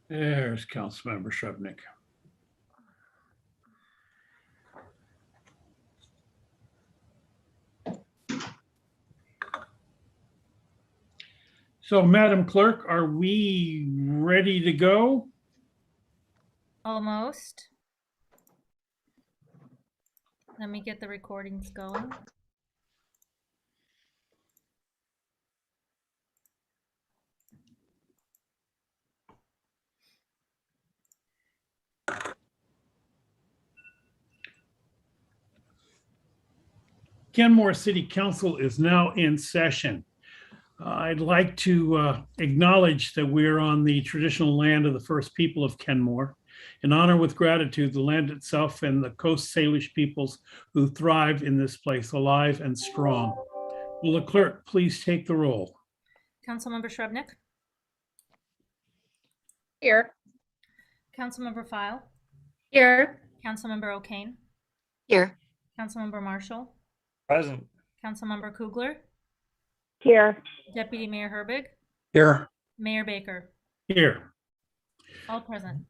There's Councilmember Shrubnik. So, Madam Clerk, are we ready to go? Almost. Let me get the recordings going. Kenmore City Council is now in session. I'd like to acknowledge that we're on the traditional land of the first people of Kenmore and honor with gratitude the land itself and the Coast Salish peoples who thrive in this place, alive and strong. Will the clerk please take the roll? Councilmember Shrubnik. Here. Councilmember File. Here. Councilmember O'Kane. Here. Councilmember Marshall. Present. Councilmember Kugler. Here. Deputy Mayor Herbig. Here. Mayor Baker. Here. All present.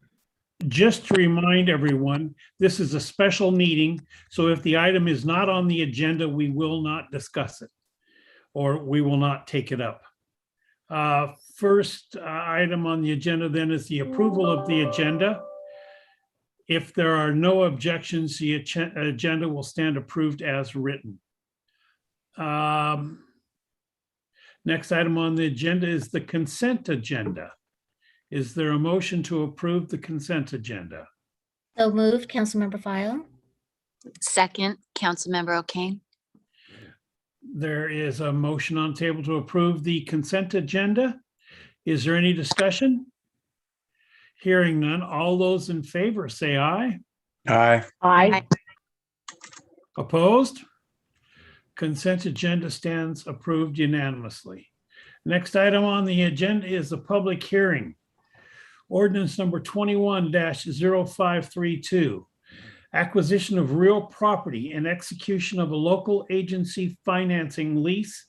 Just to remind everyone, this is a special meeting, so if the item is not on the agenda, we will not discuss it or we will not take it up. First item on the agenda then is the approval of the agenda. If there are no objections, the agenda will stand approved as written. Next item on the agenda is the consent agenda. Is there a motion to approve the consent agenda? So moved, Councilmember File. Second, Councilmember O'Kane. There is a motion on the table to approve the consent agenda. Is there any discussion? Hearing none, all those in favor say aye. Aye. Aye. Opposed? Consent agenda stands approved unanimously. Next item on the agenda is the public hearing. Ordinance number 21-0532. Acquisition of real property and execution of a local agency financing lease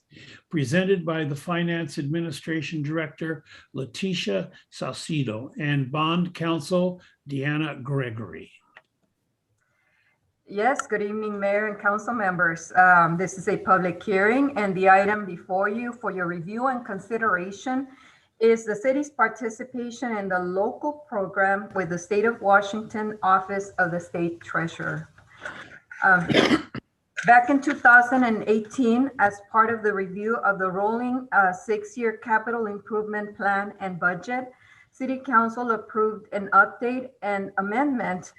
presented by the Finance Administration Director, Leticia Salcido, and Bond Counsel, Deanna Gregory. Yes, good evening, Mayor and Council members. This is a public hearing, and the item before you for your review and consideration is the city's participation in the local program with the State of Washington Office of the State Treasurer. Back in 2018, as part of the review of the rolling 6-year capital improvement plan and budget, City Council approved an update and amendment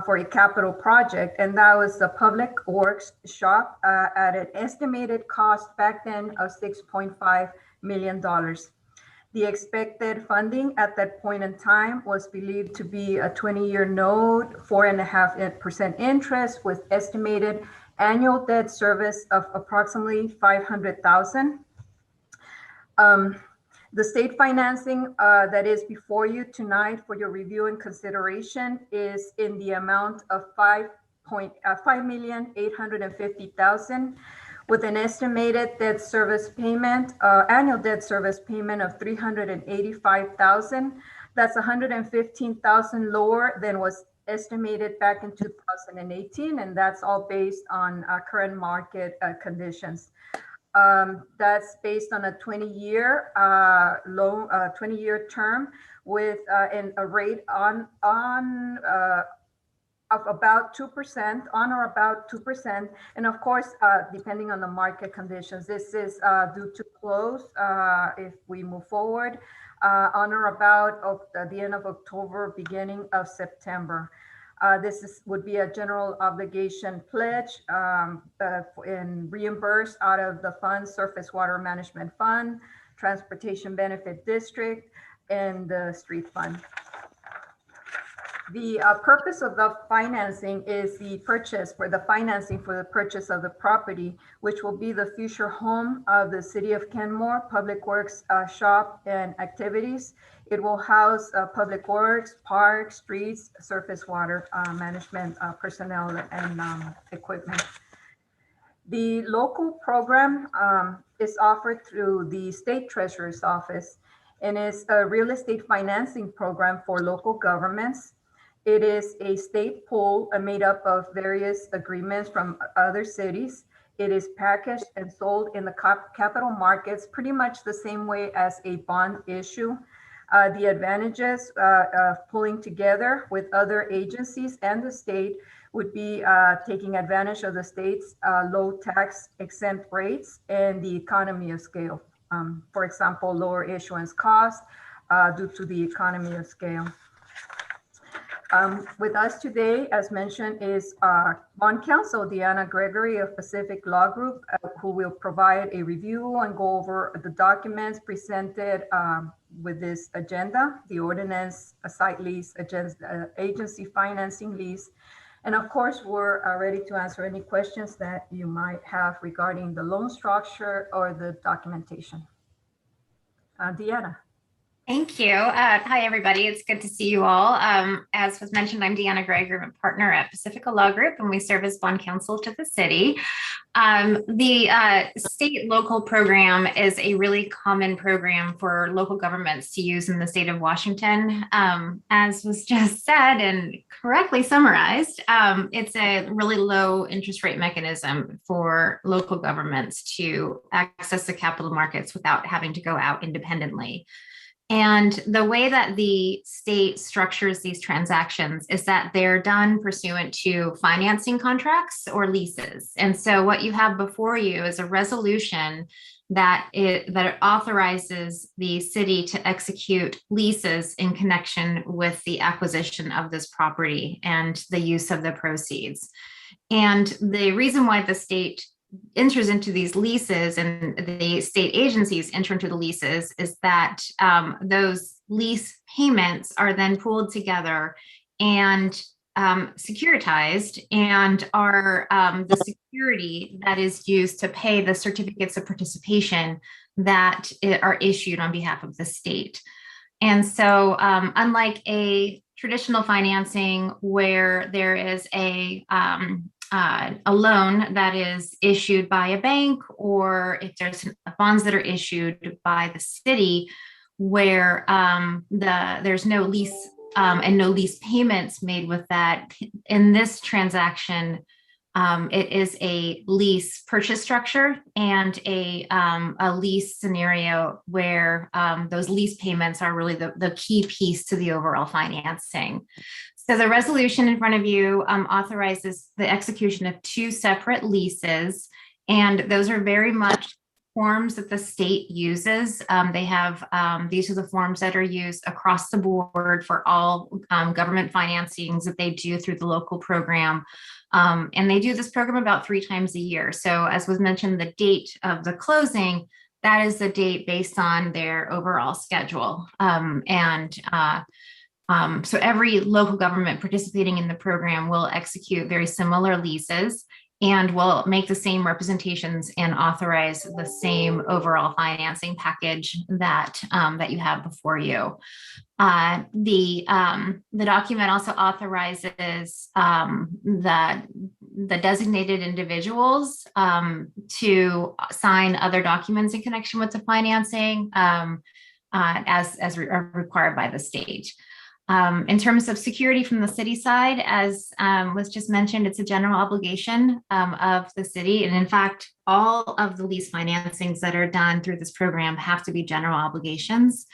for a capital project, and that was the Public Works shop at an estimated cost back then of $6.5 million. The expected funding at that point in time was believed to be a 20-year note, 4.5% interest with estimated annual debt service of approximately $500,000. The state financing that is before you tonight for your review and consideration is in the amount of $5,850,000 with an estimated debt service payment, annual debt service payment of $385,000. That's $115,000 lower than was estimated back in 2018, and that's all based on current market conditions. That's based on a 20-year loan, 20-year term with a rate of about 2%, on or about 2%. And of course, depending on the market conditions, this is due to close if we move forward on or about the end of October, beginning of September. This would be a general obligation pledge and reimbursed out of the fund, Surface Water Management Fund, Transportation Benefit District, and the Street Fund. The purpose of the financing is the purchase for the financing for the purchase of the property, which will be the future home of the City of Kenmore Public Works shop and activities. It will house public works, parks, streets, surface water management personnel and equipment. The local program is offered through the State Treasurer's Office, and is a real estate financing program for local governments. It is a state pool made up of various agreements from other cities. It is packaged and sold in the capital markets pretty much the same way as a bond issue. The advantages of pulling together with other agencies and the state would be taking advantage of the state's low tax exempt rates and the economy of scale. For example, lower issuance costs due to the economy of scale. With us today, as mentioned, is bond counsel Deanna Gregory of Pacific Law Group, who will provide a review and go over the documents presented with this agenda, the ordinance, a site lease, agency financing lease. And of course, we're ready to answer any questions that you might have regarding the loan structure or the documentation. Deanna. Thank you. Hi, everybody. It's good to see you all. As was mentioned, I'm Deanna Gregory, I'm a partner at Pacifica Law Group, and we serve as bond counsel to the city. The state local program is a really common program for local governments to use in the state of Washington. As was just said and correctly summarized, it's a really low interest rate mechanism for local governments to access the capital markets without having to go out independently. And the way that the state structures these transactions is that they're done pursuant to financing contracts or leases. And so what you have before you is a resolution that authorizes the city to execute leases in connection with the acquisition of this property and the use of the proceeds. And the reason why the state enters into these leases and the state agencies enter into the leases is that those lease payments are then pooled together and securitized and are the security that is used to pay the certificates of participation that are issued on behalf of the state. And so unlike a traditional financing where there is a loan that is issued by a bank, or if there's bonds that are issued by the city where there's no lease and no lease payments made with that. In this transaction, it is a lease purchase structure and a lease scenario where those lease payments are really the key piece to the overall financing. So the resolution in front of you authorizes the execution of two separate leases, and those are very much forms that the state uses. They have, these are the forms that are used across the board for all government financings that they do through the local program. And they do this program about 3 times a year. So as was mentioned, the date of the closing, that is the date based on their overall schedule. So every local government participating in the program will execute very similar leases and will make the same representations and authorize the same overall financing package that you have before you. The document also authorizes the designated individuals to sign other documents in connection with the financing as required by the state. In terms of security from the city side, as was just mentioned, it's a general obligation of the city. And in fact, all of the lease financings that are done through this program have to be general obligations.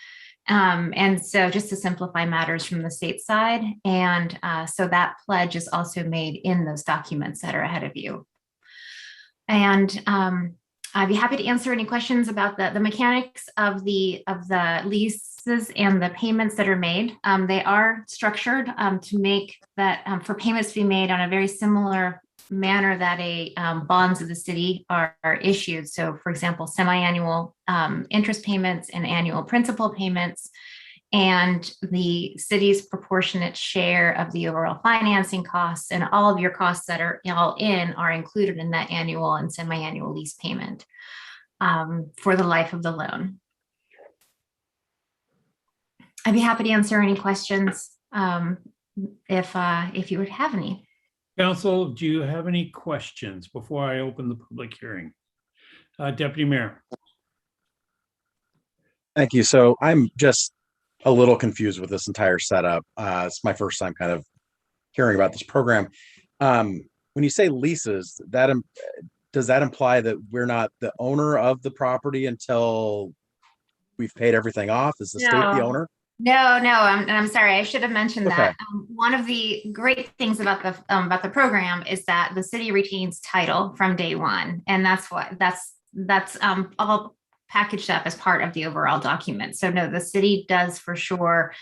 And so just to simplify matters from the state side. And so that pledge is also made in those documents that are ahead of you. And I'd be happy to answer any questions about the mechanics of the leases and the payments that are made. They are structured to make that for payments to be made on a very similar manner that bonds of the city are issued. So for example, semi-annual interest payments and annual principal payments, and the city's proportionate share of the overall financing costs, and all of your costs that are all in are included in that annual and semi-annual lease payment for the life of the loan. I'd be happy to answer any questions if you would have any. Counsel, do you have any questions before I open the public hearing? Deputy Mayor. Thank you. So I'm just a little confused with this entire setup. It's my first time kind of hearing about this program. When you say leases, does that imply that we're not the owner of the property until we've paid everything off? Is the state the No. owner? No, I'm sorry. I should have mentioned Okay. that. One of the great things about the program is that the city retains title from day one, and that's all packaged up as part of the overall document. So no, the city does for sure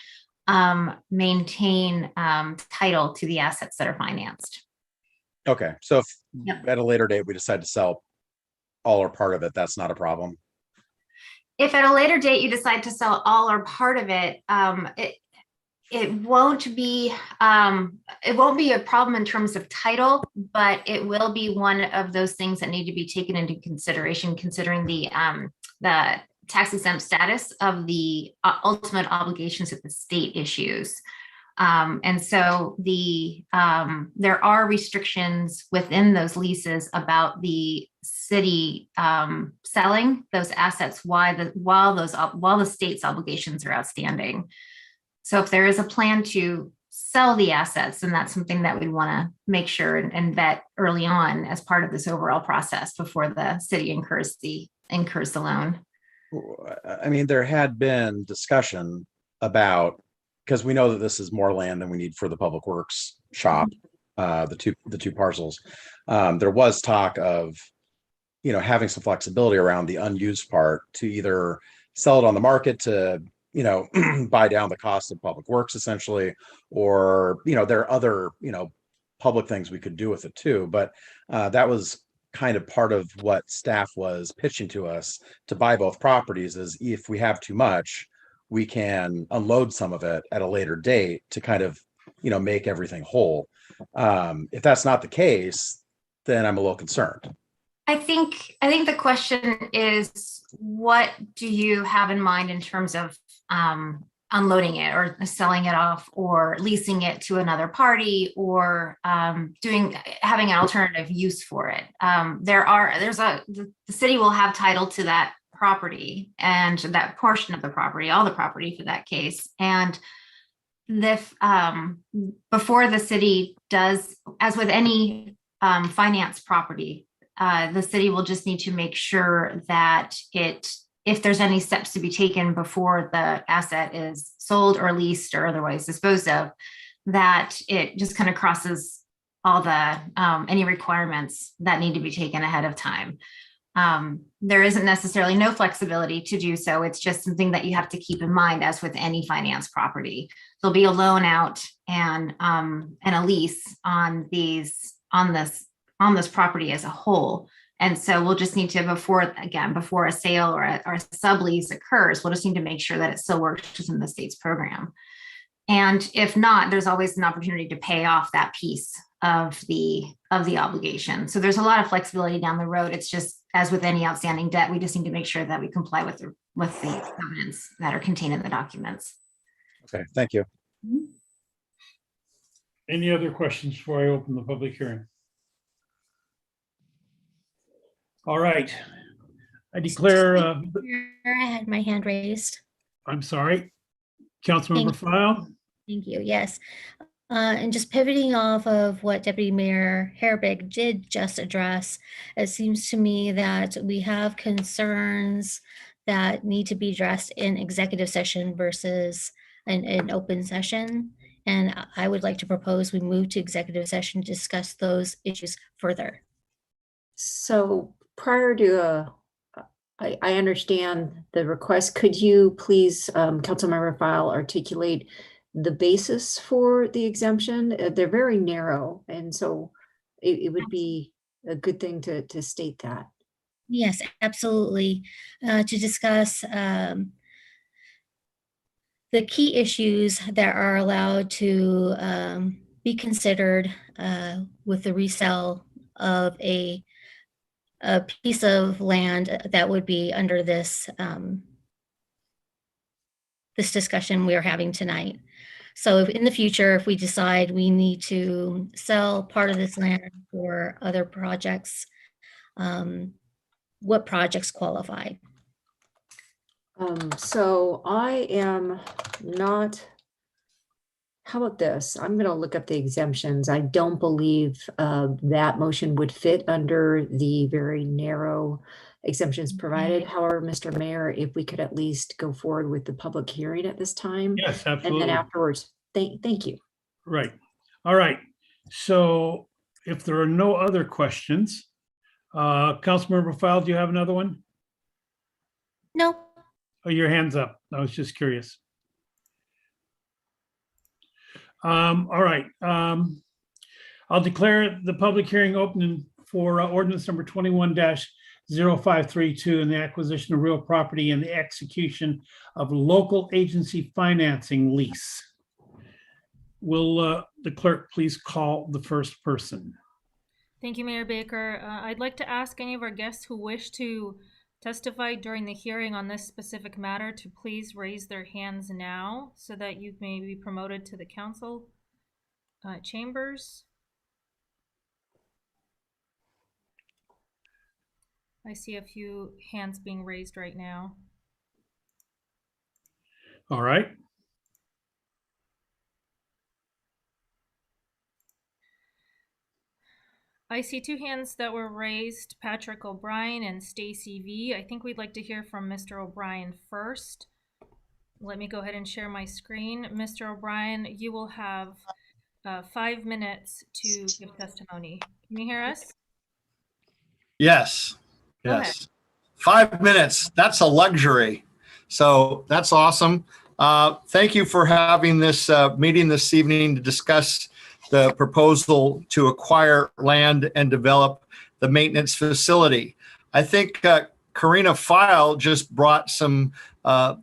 maintain title to the assets that are financed. Okay. So if Yep. at a later date we decide to sell all or part of it, that's not a problem. If at a later date you decide to sell all or part of it, it won't be a problem in terms of title, but it will be one of those things that need to be taken into consideration, considering the tax exempt status of the ultimate obligations that the state issues. And so there are restrictions within those leases about the city selling those assets while the state's obligations are outstanding. So if there is a plan to sell the assets, then that's something that we want to make sure and vet early on as part of this overall process before the city incurs the loan. I mean, there had been discussion about, because we know that this is more land than we need for the public works shop, the two parcels. There was talk of, having some flexibility around the unused part to either sell it on the market to, buy down the cost of public works essentially, or, there are other, public things we could do with it too. But that was kind of part of what staff was pitching to us to buy both properties, is if we have too much, we can unload some of it at a later date to kind of, make everything whole. If that's not the case, then I'm a little concerned. I think the question is, what do you have in mind in terms of unloading it or selling it off or leasing it to another party or having an alternative use for it? The city will have title to that property and that portion of the property, all the property for that case. And before the city does, as with any finance property, the city will just need to make sure that if there's any steps to be taken before the asset is sold or leased or otherwise disposed of, that it just kind of crosses all the any requirements that need to be taken ahead of time. There isn't necessarily no flexibility to do so. It's just something that you have to keep in mind, as with any finance property. There'll be a loan out and a lease on this property as a whole. And so we'll just need to, before a sale or a sublease occurs, we'll just need to make sure that it still works within the state's program. And if not, there's always an opportunity to pay off that piece of the obligation. So there's a lot of flexibility down the road. It's just, as with any outstanding debt, we just need to make sure that we comply with the covenants that are contained in the documents. Okay, thank you. Any other questions before I open the public hearing? All right. I declare, I had my hand raised. I'm sorry, Councilmember File. Thank you. Yes. And just pivoting off of what Deputy Mayor Herbig did just address, it seems to me that we have concerns that need to be addressed in executive session versus an open session. And I would like to propose we move to executive session to discuss those issues further. So prior to, I understand the request. Could you please, Councilmember File, articulate the basis for the exemption? They're very narrow, and so it would be a good thing to state that. Yes, absolutely. To discuss the key issues that are allowed to be considered with the resale of a piece of land that would be under this this discussion we are having tonight. So if in the future, if we decide we need to sell part of this land for other projects, what projects qualify? So I am not. How about this? I'm going to look up the exemptions. I don't believe that motion would fit under the very narrow exemptions provided. However, Mr. Mayor, if we could at least go forward with the public hearing at this time. Yes, And absolutely. then afterwards, thank you. Right. All right. So if there are no other questions, Councilmember File, do you have another one? No, Oh, your hand's up. I was just curious. All right. I'll declare the public hearing open for ordinance number 21-0532 and the acquisition of real property and the execution of local agency financing lease. Will the clerk please call the first person? Thank you, Mayor Baker. I'd like to ask any of our guests who wish to testify during the hearing on this specific matter to please raise their hands now so that you may be promoted to the council chambers. I see a few hands being raised right now. All right. I see two hands that were raised, Patrick O'Brien and Stacy V. I think we'd like to hear from Mr. O'Brien first. Let me go ahead and share my screen. Mr. O'Brien, you will have 5 minutes to give testimony. Can you hear us? Yes, Go ahead. yes. 5 minutes, that's a luxury. So that's awesome. Thank you for having this meeting this evening to discuss the proposal to acquire land and develop the maintenance facility. I think Karina File just brought some, and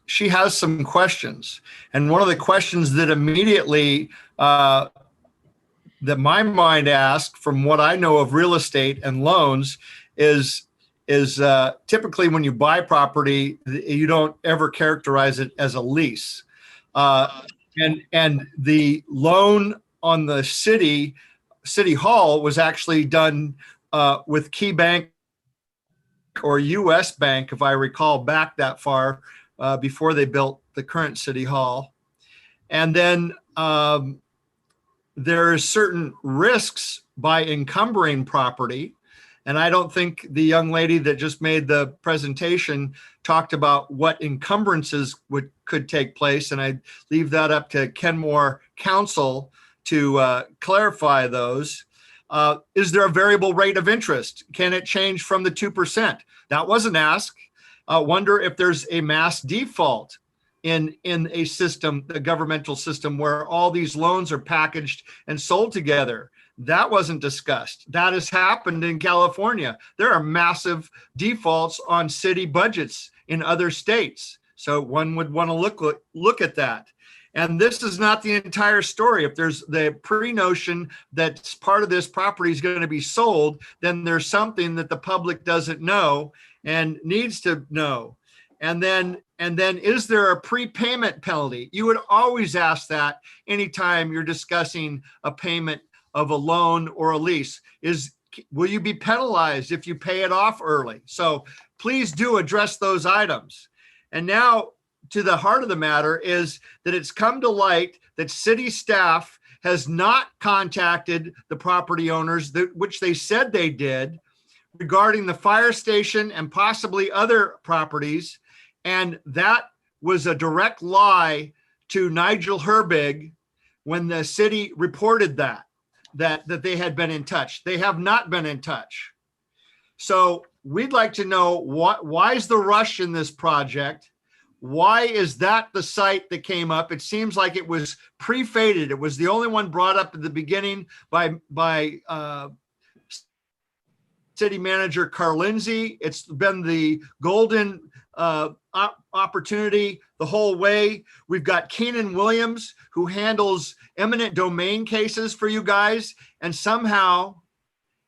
she has some questions. And one of the questions that immediately that my mind asked from what I know of real estate and loans is typically when you buy property, you don't ever characterize it as a lease. And the loan on the city hall was actually done with Key Bank or US Bank, if I recall back that far, before they built the current city hall. And then there are certain risks by encumbering property. And I don't think the young lady that just made the presentation talked about what encumbrances could take place. And I leave that up to Kenmore Counsel to clarify those. Is there a variable rate of interest? Can it change from the 2%? That wasn't asked. Wonder if there's a mass default in a system, the governmental system, where all these loans are packaged and sold together. That wasn't discussed. That has happened in California. There are massive defaults on city budgets in other states. So one would want to look at that. And this is not the entire story. If there's the pre-notion that part of this property is going to be sold, then there's something that the public doesn't know and needs to know. And then is there a prepayment penalty? You would always ask that anytime you're discussing a payment of a loan or a lease. Will you be penalized if you pay it off early? So please do address those items. And now to the heart of the matter is that it's come to light that city staff has not contacted the property owners, which they said they did, regarding the fire station and possibly other properties. And that was a direct lie to Nigel Herbig when the city reported that they had been in touch. They have not been in touch. So we'd like to know why is the rush in this project? Why is that the site that came up? It seems like it was pre-fated. It was the only one brought up at the beginning by City Manager Carlinzi. It's been the golden opportunity the whole way. We've got Keenan Williams, who handles eminent domain cases for you guys, and somehow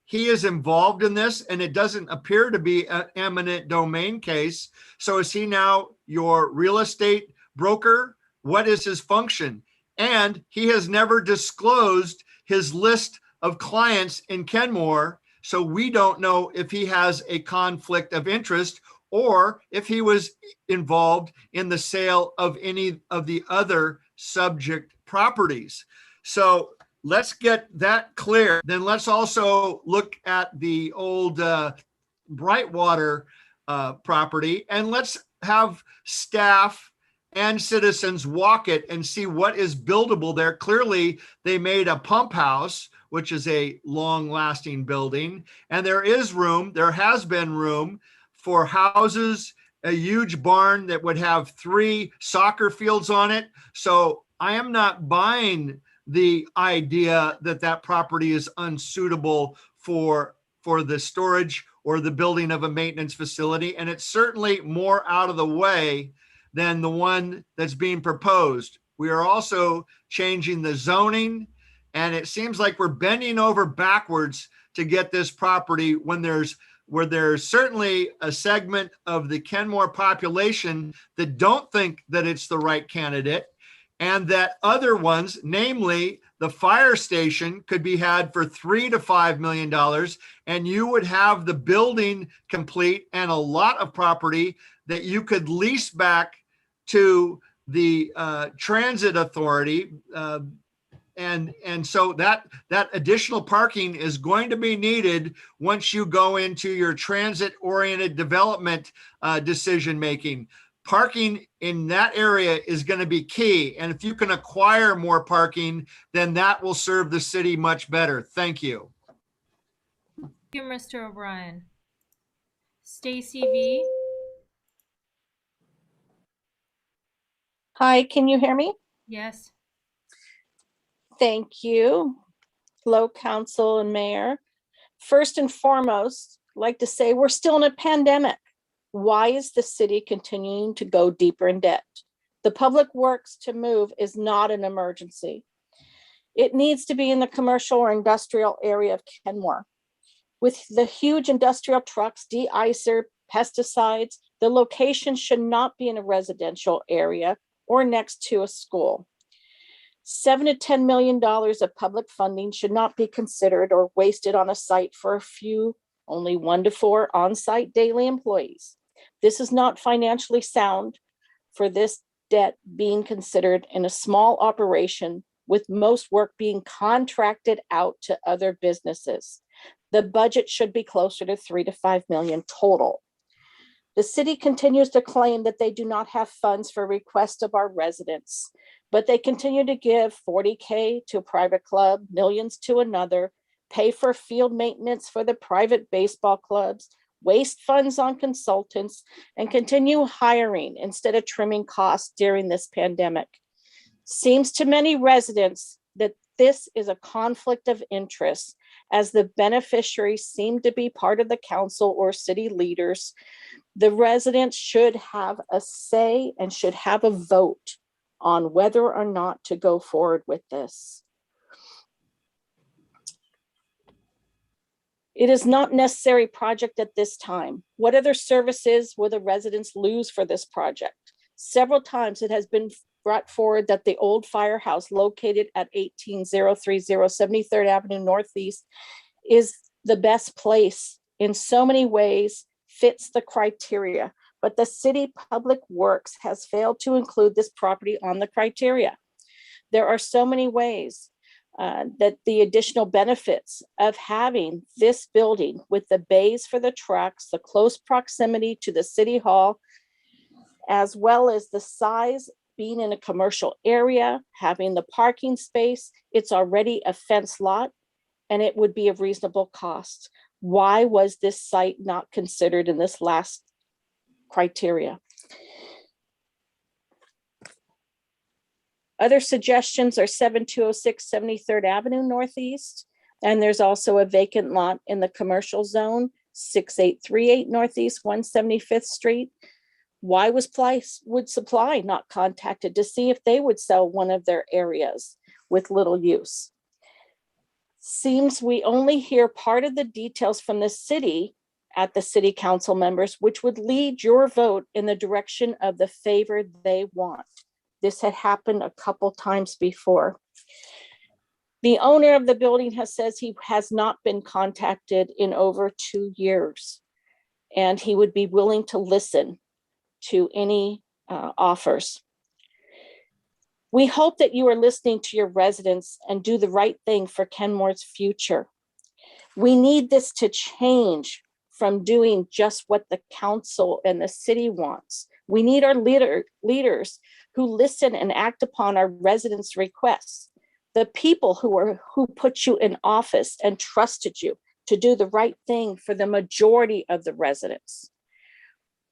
he is involved in this, and it doesn't appear to be an eminent domain case. So is he now your real estate broker? What is his function? And he has never disclosed his list of clients in Kenmore, so we don't know if he has a conflict of interest or if he was involved in the sale of any of the other subject properties. So let's get that clear. Then let's also look at the old Brightwater property, and let's have staff and citizens walk it and see what is buildable there. Clearly, they made a pump house, which is a long-lasting building, and there has been room for houses, a huge barn that would have 3 soccer fields on it. So I am not buying the idea that that property is unsuitable for the storage or the building of a maintenance facility. And it's certainly more out of the way than the one that's being proposed. We are also changing the zoning, and it seems like we're bending over backwards to get this property where there's certainly a segment of the Kenmore population that don't think that it's the right candidate, and that other ones, namely the fire station, could be had for $3 to $5 million, and you would have the building complete and a lot of property that you could lease back to the transit authority. And so that additional parking is going to be needed once you go into your transit-oriented development decision-making. Parking in that area is going to be key. And if you can acquire more parking, then that will serve the city much better. Thank you. Thank you, Mr. O'Brien. Stacy V. Hi, can you hear me? Yes. Thank you. Hello, Council and Mayor. First and foremost, I'd like to say we're still in a pandemic. Why is the city continuing to go deeper in debt? The public works to move is not an emergency. It needs to be in the commercial or industrial area of Kenmore. With the huge industrial trucks, de-icer, pesticides, the location should not be in a residential area or next to a school. $7 to $10 million of public funding should not be considered or wasted on a site for a few, only 1 to 4 on-site daily employees. This is not financially sound for this debt being considered in a small operation, with most work being contracted out to other businesses. The budget should be closer to 3 to 5 million total. The city continues to claim that they do not have funds for requests of our residents, but they continue to give $40K to a private club, millions to another, pay for field maintenance for the private baseball clubs, waste funds on consultants, and continue hiring instead of trimming costs during this pandemic. Seems to many residents that this is a conflict of interest, as the beneficiaries seem to be part of the council or city leaders. The residents should have a say and should have a vote on whether or not to go forward with this. It is not a necessary project at this time. What other services will the residents lose for this project? Several times it has been brought forward that the old firehouse located at 18030 73rd Avenue Northeast is the best place in so many ways, fits the criteria, but the city public works has failed to include this property on the criteria. There are so many ways that the additional benefits of having this building with the bays for the trucks, the close proximity to the city hall, as well as the size, being in a commercial area, having the parking space, it's already a fenced lot, and it would be a reasonable cost. Why was this site not considered in this last criteria? Other suggestions are 7206 73rd Avenue Northeast, and there's also a vacant lot in the commercial zone, 6838 Northeast 175th Street. Why was Wood Supply not contacted to see if they would sell one of their areas with little use? Seems we only hear part of the details from the city at the city council members, which would lead your vote in the direction of the favor they want. This had happened a couple times before. The owner of the building says he has not been contacted in over 2 years. and he would be willing to listen to any offers. We hope that you are listening to your residents and do the right thing for Kenmore's future. We need this to change from doing just what the council and the city wants. We need our leaders who listen and act upon our residents' requests. The people who put you in office and trusted you to do the right thing for the majority of the residents.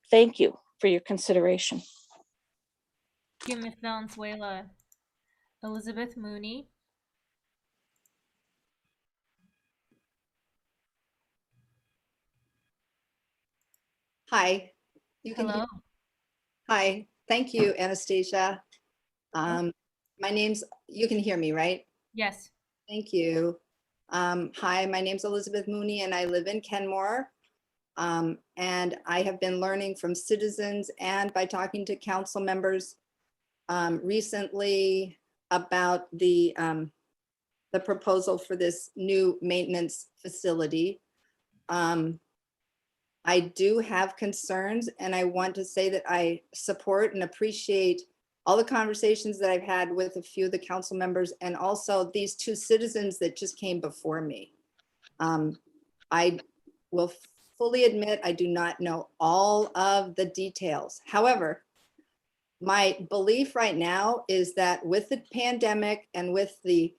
Thank you for your consideration. Thank you, Ms. Valenzuela. Elizabeth Mooney. Hi. You can Hello. Hi. Thank you, Anastasia. My name's, you can hear me, right? Yes. Thank you. Hi, my name's Elizabeth Mooney and I live in Kenmore. And I have been learning from citizens and by talking to council members recently about the proposal for this new maintenance facility. I do have concerns, and I want to say that I support and appreciate all the conversations that I've had with a few of the council members and also these two citizens that just came before me. I will fully admit I do not know all of the details. However, my belief right now is that with the pandemic and with the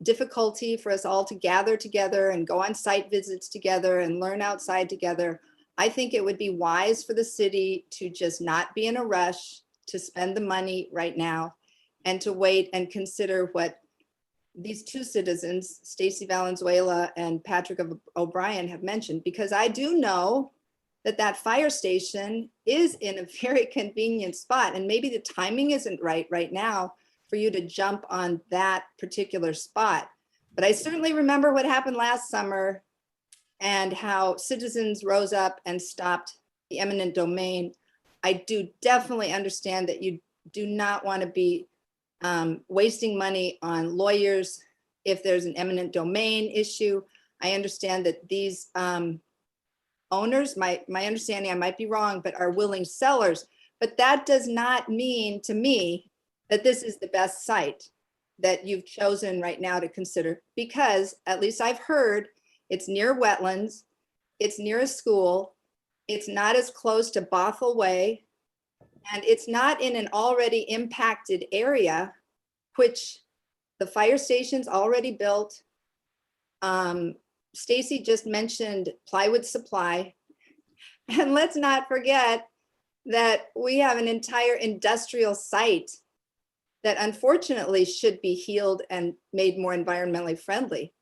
difficulty for us all to gather together and go on site visits together and learn outside together, I think it would be wise for the city to just not be in a rush to spend the money right now and to wait and consider what these two citizens, Stacy Valenzuela and Patrick O'Brien, have mentioned, because I do know that that fire station is in a very convenient spot, and maybe the timing isn't right now for you to jump on that particular spot. But I certainly remember what happened last summer and how citizens rose up and stopped the eminent domain. I do definitely understand that you do not want to be wasting money on lawyers if there's an eminent domain issue. I understand that these owners, my understanding, I might be wrong, but are willing sellers. But that does not mean to me that this is the best site that you've chosen right now to consider, because at least I've heard it's near wetlands, it's near a school, it's not as close to Bothell Way, and it's not in an already impacted area, which the fire station's already built. Stacy just mentioned plywood supply. And let's not forget that we have an entire industrial site that unfortunately should be healed and made more environmentally friendly.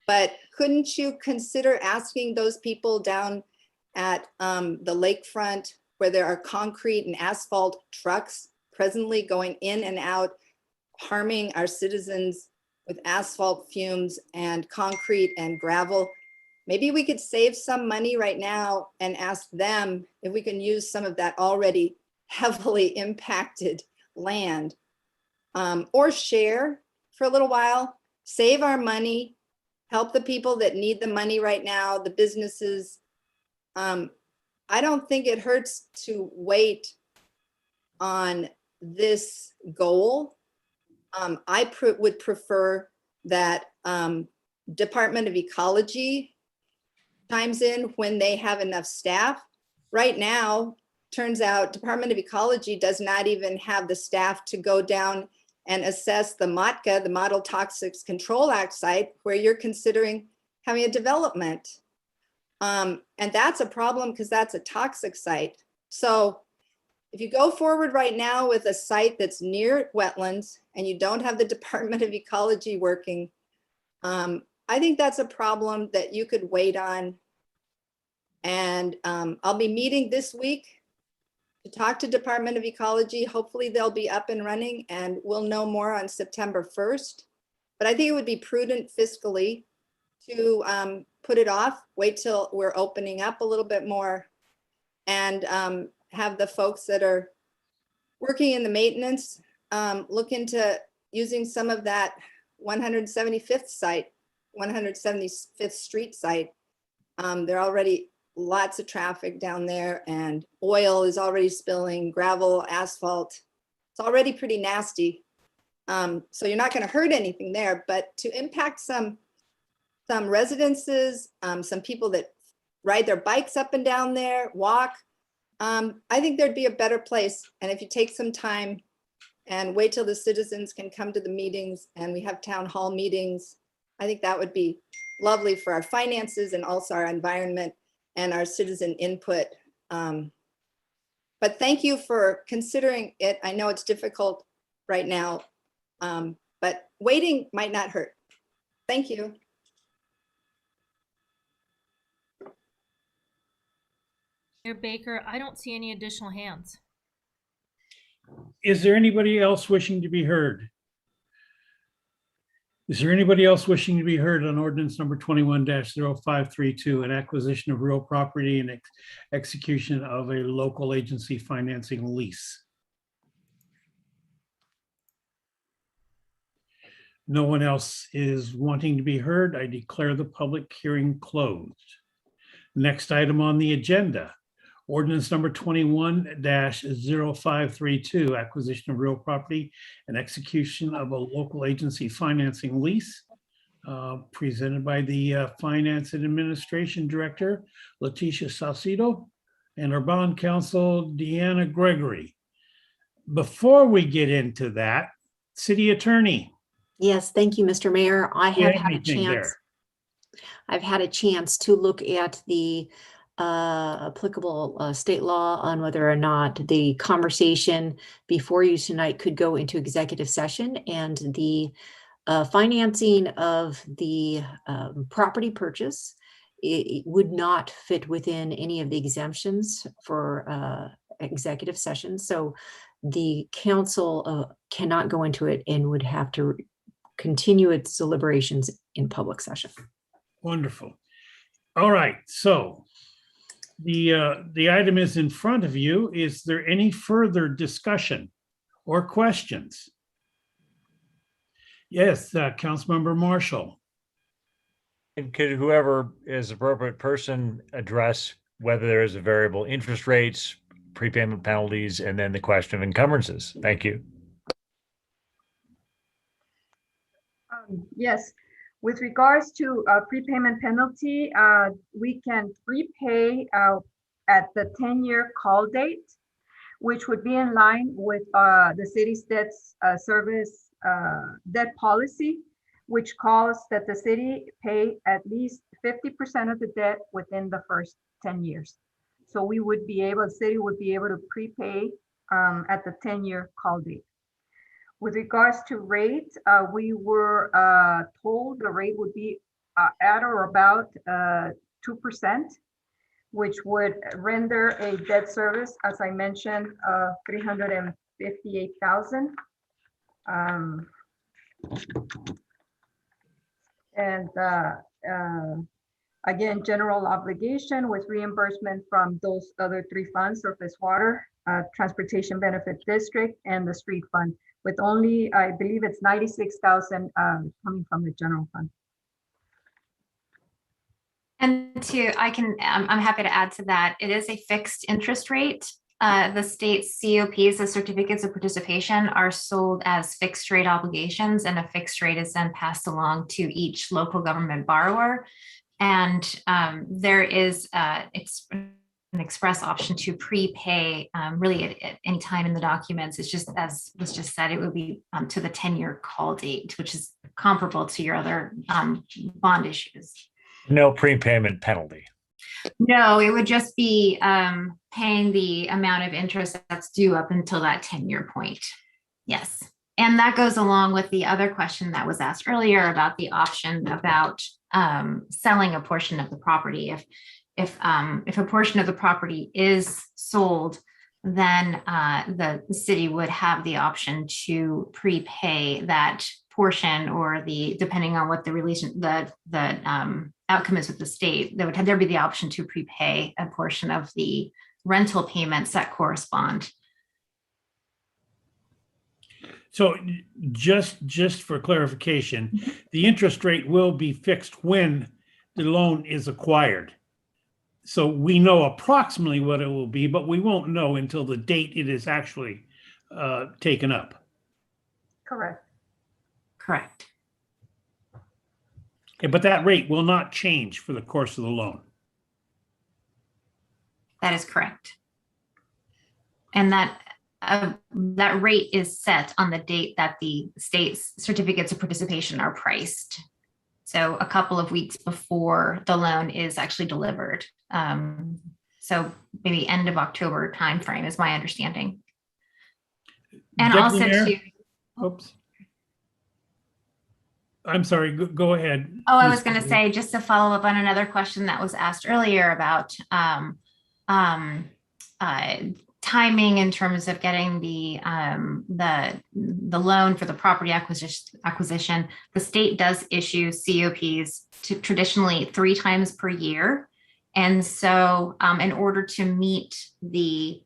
But couldn't you consider asking those people down at the lakefront where there are concrete and asphalt trucks presently going in and out, harming our citizens with asphalt fumes and concrete and gravel? Maybe we could save some money right now and ask them if we can use some of that already heavily impacted land, or share for a little while, save our money, help the people that need the money right now, the businesses. I don't think it hurts to wait on this goal. I would prefer that Department of Ecology chimes in when they have enough staff. Right now, turns out Department of Ecology does not even have the staff to go down and assess the MOTCA, the Model Toxics Control Act site, where you're considering having a development. And that's a problem because that's a toxic site. So if you go forward right now with a site that's near wetlands and you don't have the Department of Ecology working, I think that's a problem that you could wait on. And I'll be meeting this week to talk to Department of Ecology. Hopefully they'll be up and running and we'll know more on September 1st. But I think it would be prudent fiscally to put it off, wait till we're opening up a little bit more, and have the folks that are working in the maintenance look into using some of that 175th site, 175th Street site. They're already lots of traffic down there, and oil is already spilling, gravel, asphalt. It's already pretty nasty. So you're not going to hurt anything there, but to impact some residences, some people that ride their bikes up and down there, walk, I think there'd be a better place. And if you take some time and wait till the citizens can come to the meetings and we have town hall meetings, I think that would be lovely for our finances and also our environment and our citizen input. But thank you for considering it. I know it's difficult right now, but waiting might not hurt. Thank you. Mayor Baker, I don't see any additional hands. Is there anybody else wishing to be heard? Is there anybody else wishing to be heard on ordinance number 21-0532, an acquisition of real property and execution of a local agency financing lease? No one else is wanting to be heard. I declare the public hearing closed. Next item on the agenda, ordinance number 21-0532, acquisition of real property and execution of a local agency financing lease, presented by the Finance and Administration Director, Leticia Salcido, and our bond counsel, Deanna Gregory. Before we get into that, City Attorney. Yes, thank you, Mr. Mayor. I Do you have have had a anything chance. there? I've had a chance to look at the applicable state law on whether or not the conversation before you tonight could go into executive session, and the financing of the property purchase, it would not fit within any of the exemptions for executive session. So the council cannot go into it and would have to continue its deliberations in public session. Wonderful. All right, so the item is in front of you. Is there any further discussion or questions? Yes, Councilmember Marshall. And could whoever is appropriate person address whether there is a variable interest rates, prepayment penalties, and then the question of encumbrances? Thank you. Yes, with regards to prepayment penalty, we can prepay at the 10-year call date, which would be in line with the city's debt service debt policy, which calls that the city pay at least 50% of the debt within the first 10 years. So we would be able, the city would be able to prepay at the 10-year call date. With regards to rate, we were told the rate would be at or about 2%, which would render a debt service, as I mentioned, $358,000. Again, general obligation with reimbursement from those other three funds: surface water, transportation benefit district, and the street fund, with only, I believe it's 96,000 coming from the general fund. And I'm happy to add to that. It is a fixed interest rate. The state's COPs, the certificates of participation, are sold as fixed rate obligations, and a fixed rate is then passed along to each local government borrower. And there is an express option to prepay really at any time in the documents. It's just, as was just said, it would be to the 10-year call date, which is comparable to your other bond issues. No prepayment penalty. No, it would just be paying the amount of interest that's due up until that 10-year point. Yes. And that goes along with the other question that was asked earlier about the option about selling a portion of the property. If a portion of the property is sold, then the city would have the option to prepay that portion, or depending on what the outcome is with the state, there'd be the option to prepay a portion of the rental payments that correspond. So just for clarification, the interest rate will be fixed when the loan is acquired. So we know approximately what it will be, but we won't know until the date it is actually taken up. Correct. Correct. Okay, but that rate will not change for the course of the loan. That is correct. And that rate is set on the date that the state's certificates of participation are priced. So a couple of weeks before the loan is actually delivered. So maybe end of October timeframe is my understanding. And Deputy also Mayor? to, Oops. I'm sorry, go ahead. oh, I was going to say, just to follow up on another question that was asked earlier about timing in terms of getting the loan for the property acquisition. The state does issue COPs traditionally 3 times per year. And so in order to meet the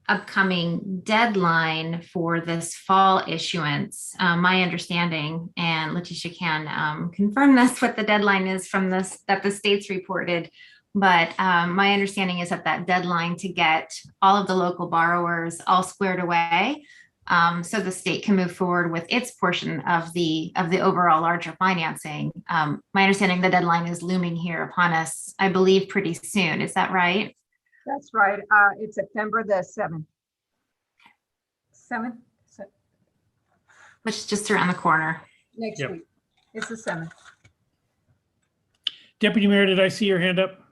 upcoming deadline for this fall issuance, my understanding, and Leticia can confirm this, what the deadline is from this that the state's reported, but my understanding is that deadline to get all of the local borrowers all squared away, so the state can move forward with its portion of the overall larger financing. My understanding, the deadline is looming here upon us, I believe, pretty soon. Is that right? That's right. It's September the 7th. 7th? Which is just around the corner. Next Yep. week. It's the 7th. Deputy Mayor, did I see your hand up?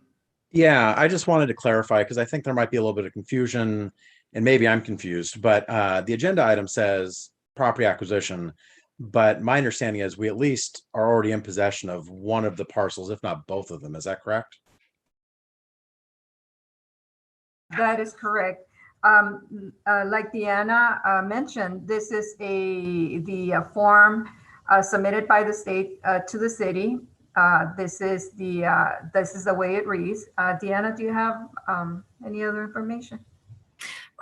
Yeah, I just wanted to clarify because I think there might be a little bit of confusion and maybe I'm confused, but the agenda item says property acquisition, but my understanding is we at least are already in possession of one of the parcels, if not both of them. Is that correct? That is correct. Like Deanna mentioned, this is the form submitted by the state to the city. This is the way it reads. Deanna, do you have any other information?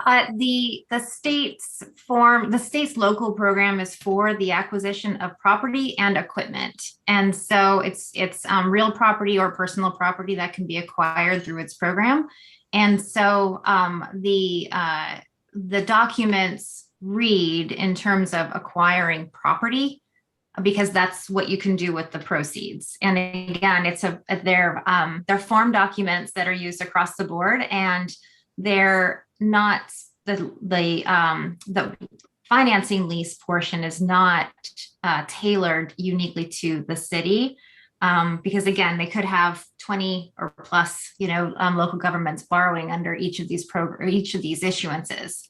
The state's local program is for the acquisition of property and equipment, and so it's real property or personal property that can be acquired through its program. And so the documents read in terms of acquiring property, because that's what you can do with the proceeds. And again, they're form documents that are used across the board, and they're not the financing lease portion is not tailored uniquely to the city. Because again, they could have 20 or plus, local governments borrowing under each of these issuances.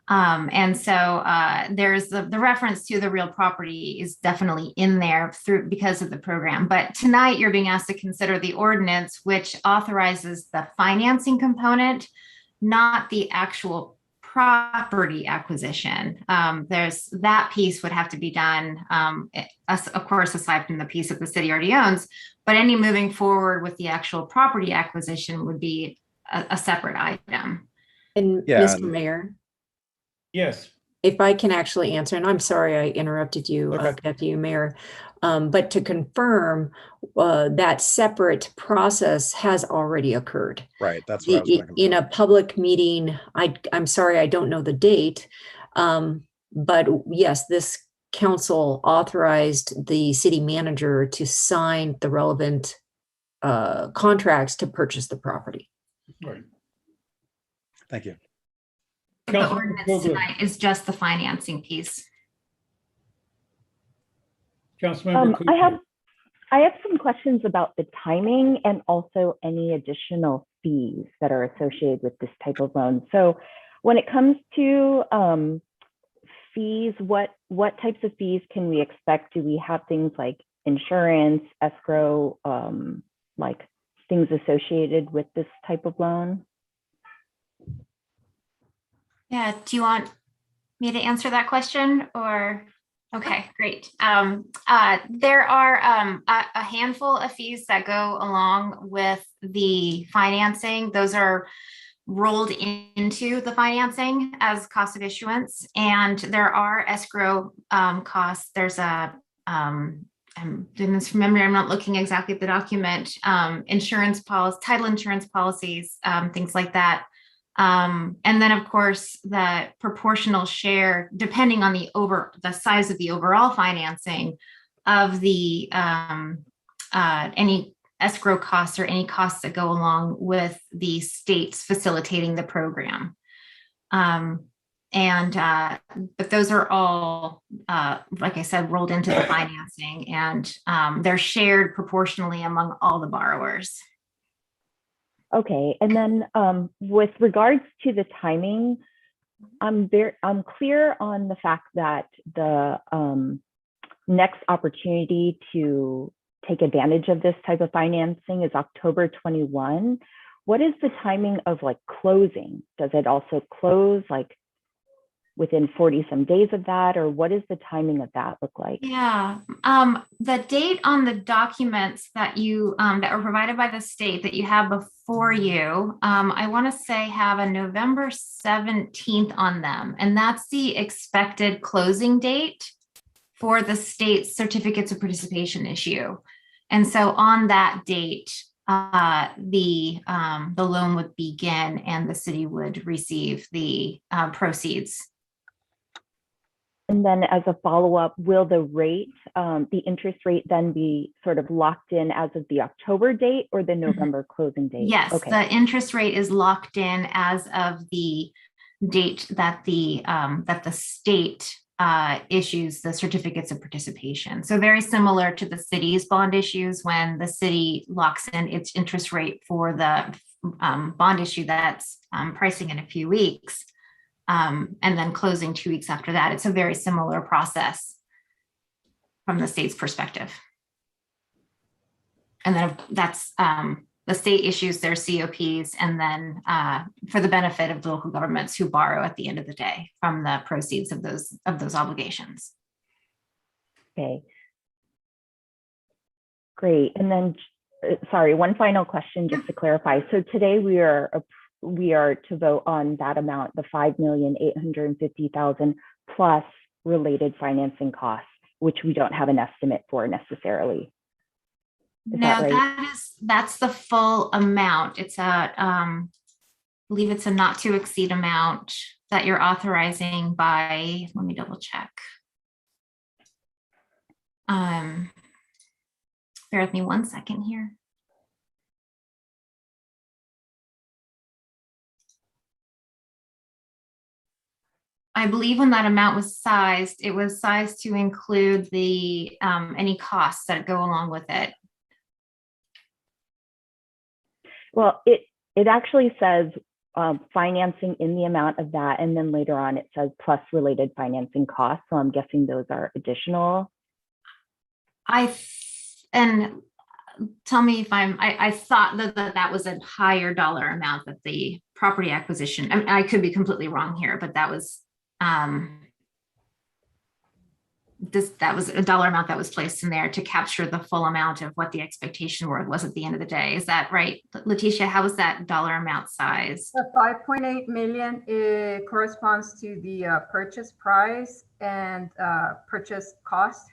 And so there's the reference to the real property is definitely in there because of the program. But tonight you're being asked to consider the ordinance, which authorizes the financing component, not the actual property acquisition. There's that piece would have to be done, of course, aside from the piece that the city already owns, but any moving forward with the actual property acquisition would be a separate item. And Yeah. Mr. Mayor, Yes. if I can actually answer, and I'm sorry I interrupted you, Okay. Deputy Mayor, but to confirm, that separate process has already occurred. Right. That's what I was going to In a public meeting, I'm sorry, I don't know the date, but yes, this council authorized the city manager to sign the relevant contracts to purchase the property. Right. Thank you. The Councilmember ordinance Vogler. tonight is just the financing piece. Councilmember I have some questions about the timing and also any additional fees that are associated with this type of loan. So when it comes to fees, what types of fees can we expect? Do we have things like insurance, escrow, like things associated with this type of loan? Yeah, do you want me to answer that question or? Okay, great. There are a handful of fees that go along with the financing. Those are rolled into the financing as cost of issuance. And there are escrow costs. There's a I'm doing this from memory. I'm not looking exactly at the document. Insurance policy, title insurance policies, things like that. And then of course the proportional share, depending on the size of the overall financing of the any escrow costs or any costs that go along with the states facilitating the program. But those are all, like I said, rolled into the financing, and they're shared proportionally among all the borrowers. Okay, and then with regards to the timing, I'm clear on the fact that the next opportunity to take advantage of this type of financing is October 21. What is the timing of like closing? Does it also close like within 40 some days of that, or what does the timing of that look like? Yeah, the date on the documents that you that were provided by the state that you have before you, I want to say have a November 17th on them, and that's the expected closing date for the state's certificates of participation issue. And so on that date, the loan would begin and the city would receive the proceeds. And then as a follow-up, will the rate, the interest rate then be sort of locked in as of the October date or the November closing date? Yes, okay. The interest rate is locked in as of the date that the state issues the certificates of participation. So very similar to the city's bond issues when the city locks in its interest rate for the bond issue that's pricing in a few weeks. And then closing 2 weeks after that. It's a very similar process from the state's perspective. And then that's the state issues their COPs, and then for the benefit of the local governments who borrow at the end of the day from the proceeds of those obligations. Okay. Great. And then, sorry, one final question just to clarify. So today we are to vote on that amount, the $5,850,000 plus related financing costs, which we don't have an estimate for necessarily. Is No, that right? that's the full amount. It's I believe it's a not to exceed amount that you're authorizing by, let me double check. Bear with me 1 second here. I believe when that amount was sized, it was sized to include the any costs that go along with it. Well, it actually says financing in the amount of that, and then later on it says plus related financing costs. So I'm guessing those are additional. And tell me if I thought that was a higher dollar amount that the property acquisition. I mean, I could be completely wrong here, but that was that was a dollar amount that was placed in there to capture the full amount of what the expectation was at the end of the day. Is that right, Leticia? How was that dollar amount size? The 5.8 million corresponds to the purchase price and purchase cost.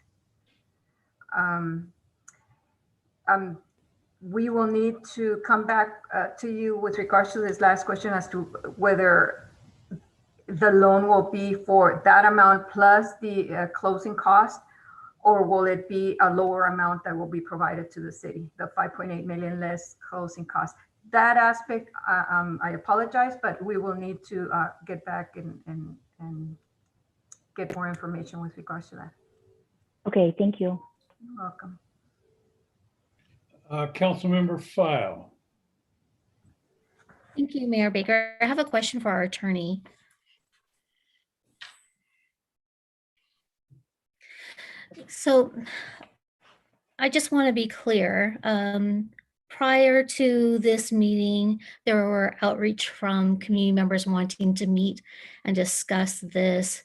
We will need to come back to you with regards to this last question as to whether the loan will be for that amount plus the closing cost, or will it be a lower amount that will be provided to the city, the 5.8 million less closing cost. That aspect, I apologize, but we will need to get back and get more information with regards to that. Okay, thank you. You're welcome. Councilmember File. Thank you, Mayor Baker. I have a question for our attorney. So I just want to be clear. Prior to this meeting, there were outreach from community members wanting to meet and discuss this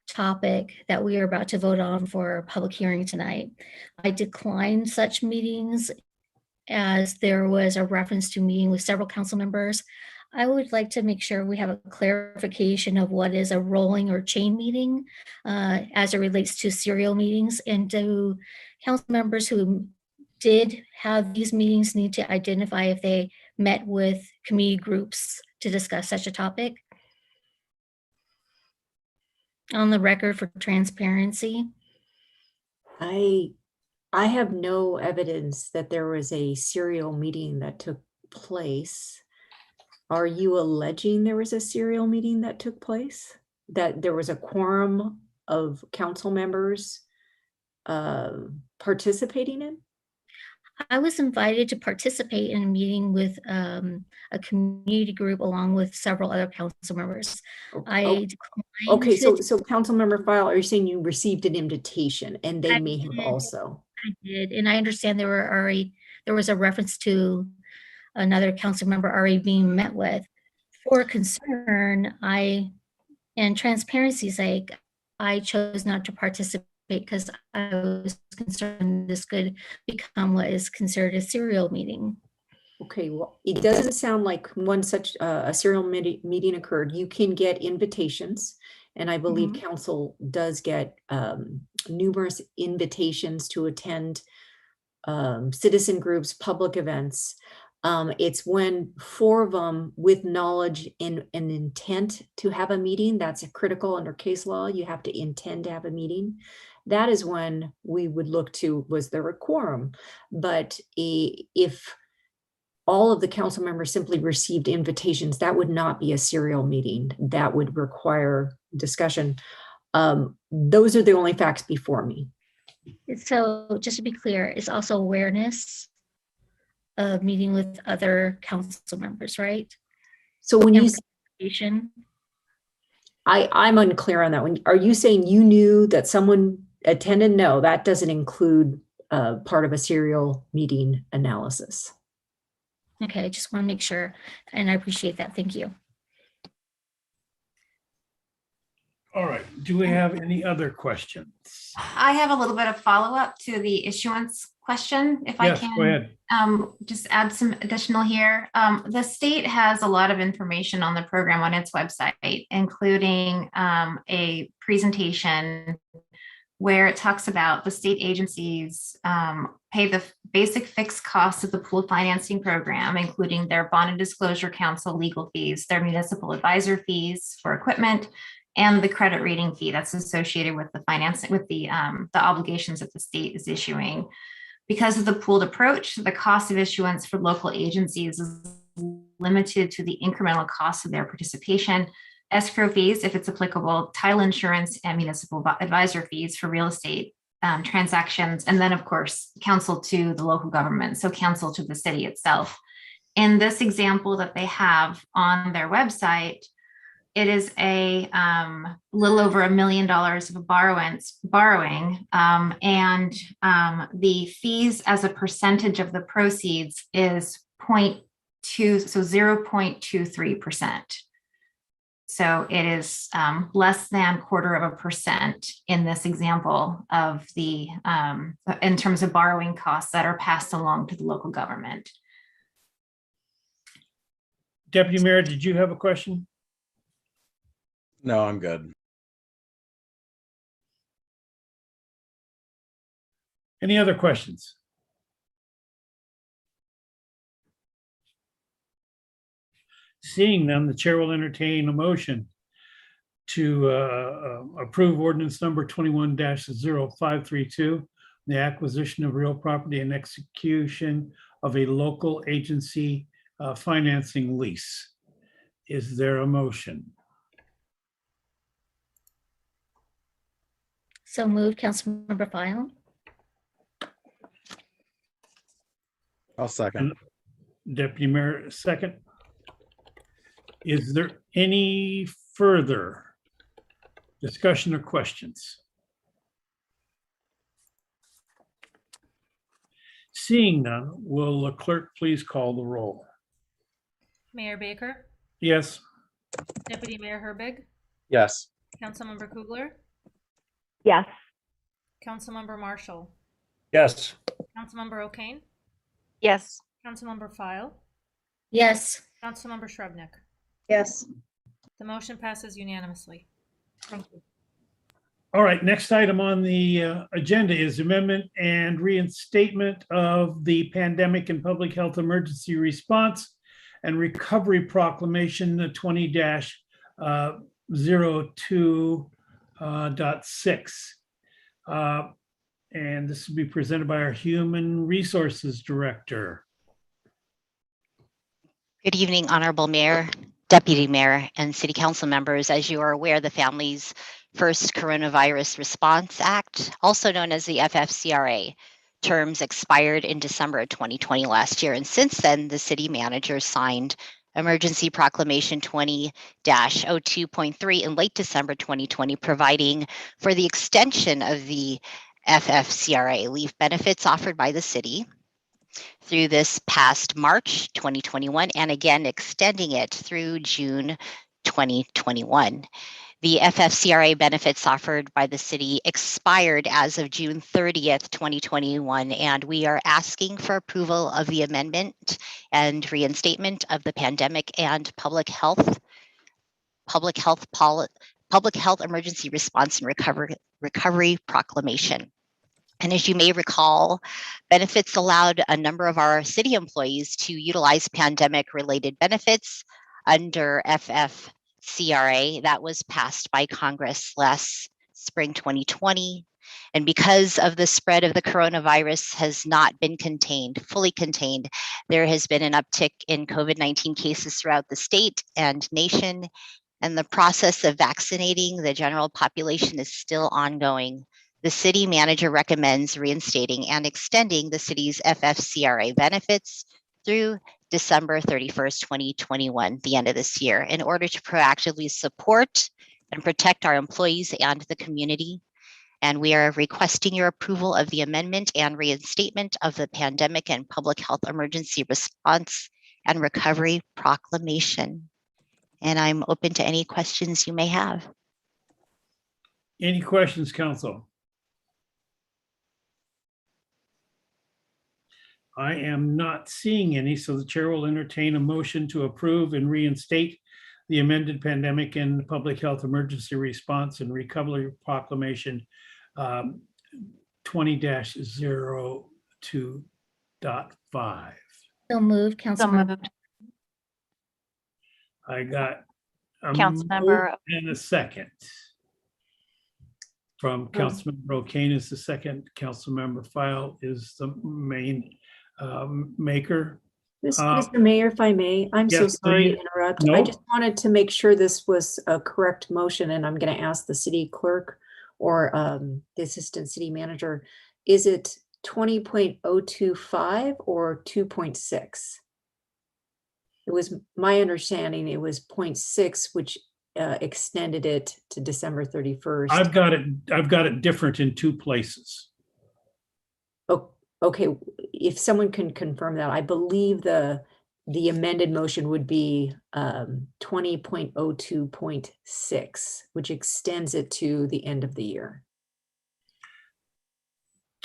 topic that we are about to vote on for a public hearing tonight. I declined such meetings as there was a reference to meeting with several council members. I would like to make sure we have a clarification of what is a rolling or chain meeting as it relates to serial meetings, and to council members who did have these meetings need to identify if they met with community groups to discuss such a topic on the record for transparency. I have no evidence that there was a serial meeting that took place. Are you alleging there was a serial meeting that took place? That there was a quorum of council members participating in? I was invited to participate in a meeting with a community group along with several other council members. I declined. Okay, so to- council member File, are you saying you received an invitation and they may have also? I did, and I understand there was a reference to another council member already being met with. For concern, and transparency's sake, I chose not to participate because I was concerned this could become what is considered a serial meeting. Okay, well, it doesn't sound like one such a serial meeting occurred. You can get invitations, and I believe council does get numerous invitations to attend citizen groups, public events. It's when 4 of them with knowledge and an intent to have a meeting, that's critical under case law. You have to intend to have a meeting. That is when we would look to, was there a quorum? But if all of the council members simply received invitations, that would not be a serial meeting. That would require discussion. Those are the only facts before me. So just to be clear, it's also awareness of meeting with other council members, right? So when you, Participation. I'm unclear on that one. Are you saying you knew that someone attended? No, that doesn't include part of a serial meeting analysis. Okay, I just want to make sure, and I appreciate that. Thank you. All right. Do we have any other questions? I have a little bit of follow-up to the issuance question, if I Yes, can. go ahead. Just add some additional here. The state has a lot of information on the program on its website, including a presentation where it talks about the state agencies pay the basic fixed costs of the pooled financing program, including their bond and disclosure council legal fees, their municipal advisor fees for equipment, and the credit rating fee that's associated with the financing, with the obligations that the state is issuing. Because of the pooled approach, the cost of issuance for local agencies is limited to the incremental cost of their participation, escrow fees, if it's applicable, title insurance, and municipal advisor fees for real estate transactions, and then of course, counsel to the local government, so counsel to the city itself. In this example that they have on their website, it is a little over $1 million of borrowing, and the fees as a percentage of the proceeds is 0.23%. So it is less than 0.25% in this example of the in terms of borrowing costs that are passed along to the local government. Deputy Mayor, did you have a question? No, I'm good. Any other questions? Seeing none, the chair will entertain a motion to approve ordinance number 21-0532, the acquisition of real property and execution of a local agency financing lease. Is there a motion? So moved, Councilmember File. I'll second. Deputy Mayor, second. Is there any further discussion or questions? Seeing none, will the clerk please call the roll? Mayor Baker, Yes. Deputy Mayor Herbig, Yes. Councilmember Kugler, Yes. Councilmember Marshall, Yes. Councilmember O'Kane, Yes. Councilmember File, Yes. Councilmember Shrubnik. Yes. The motion passes unanimously. Thank you. All right, next item on the agenda is amendment and reinstatement of the Pandemic and Public Health Emergency Response and Recovery Proclamation 20-02.6. And this will be presented by our Human Resources Director. Good evening, Honorable Mayor, Deputy Mayor, and City Council members. As you are aware, the Family's First Coronavirus Response Act, also known as the FFCRA, terms expired in December 2020 last year. And since then, the city manager signed Emergency Proclamation 20-02.3 in late December 2020, providing for the extension of the FFCRA leave benefits offered by the city through this past March 2021, and again extending it through June 2021. The FFCRA benefits offered by the city expired as of June 30th, 2021, and we are asking for approval of the amendment and reinstatement of the Pandemic and Public Health Emergency Response and Recovery Proclamation. And as you may recall, benefits allowed a number of our city employees to utilize pandemic-related benefits under FFCRA that was passed by Congress last spring 2020. And because of the spread of the coronavirus has not been fully contained, there has been an uptick in COVID-19 cases throughout the state and nation, and the process of vaccinating the general population is still ongoing. The city manager recommends reinstating and extending the city's FFCRA benefits through December 31st, 2021, the end of this year, in order to proactively support and protect our employees and the community. And we are requesting your approval of the amendment and reinstatement of the Pandemic and Public Health Emergency Response and Recovery Proclamation. And I'm open to any questions you may have. Any questions, Council? I am not seeing any, so the chair will entertain a motion to approve and reinstate the amended Pandemic and Public Health Emergency Response and Recovery Proclamation 20-02.5. So moved, Councilmember. I got a Councilmember- move and a second. From Councilmember O'Kane is the second. Councilmember File is the main maker. Mr. Mayor, if I may, I'm so yes, sorry please. to interrupt. No. I just wanted to make sure this was a correct motion, and I'm going to ask the city clerk or the assistant city manager. Is it 20.025 or 2.6? It was my understanding it was 0.6, which extended it to December 31st. I've got it different in two places. Oh, okay. If someone can confirm that, I believe the amended motion would be 20.02.6, which extends it to the end of the year.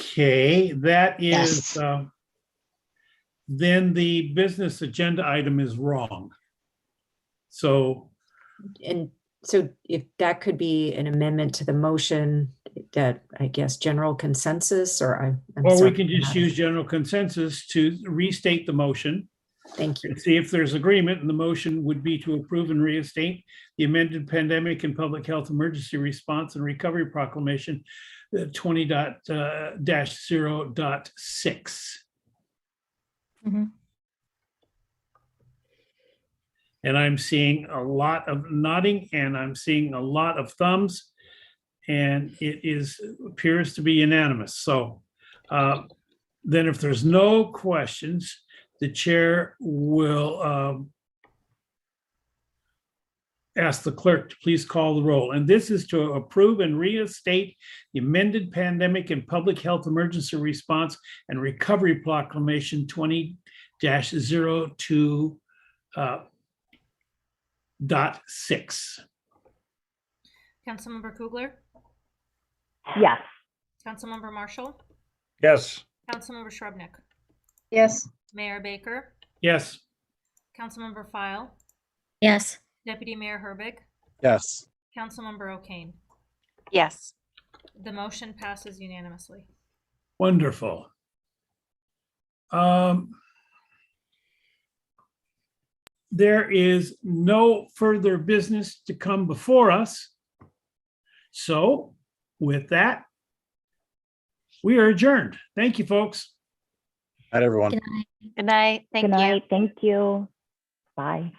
Okay, that is, Yes. Then the business agenda item is wrong. So And so if that could be an amendment to the motion, that I guess general consensus, or I'm or we sorry. can just use general consensus to restate the motion Thank you. and see if there's agreement. And the motion would be to approve and reinstate the amended Pandemic and Public Health Emergency Response and Recovery Proclamation 20-0.6. Mhm. And I'm seeing a lot of nodding and I'm seeing a lot of thumbs, and it appears to be unanimous. So then if there's no questions, the chair will ask the clerk to please call the roll. And this is to approve and reinstate the amended Pandemic and Public Health Emergency Response and Recovery Proclamation 20-02.6. Councilmember Kugler, Yes. Councilmember Marshall, Yes. Councilmember Shrubnik, Yes. Mayor Baker, Yes. Councilmember File, Yes. Deputy Mayor Herbig, Yes. Councilmember O'Kane. Yes. The motion passes unanimously. Wonderful. There is no further business to come before us. So with that, we are adjourned. Thank you, folks. Night, everyone. Good night. Good night. Thank Good you. night. Thank you. Bye.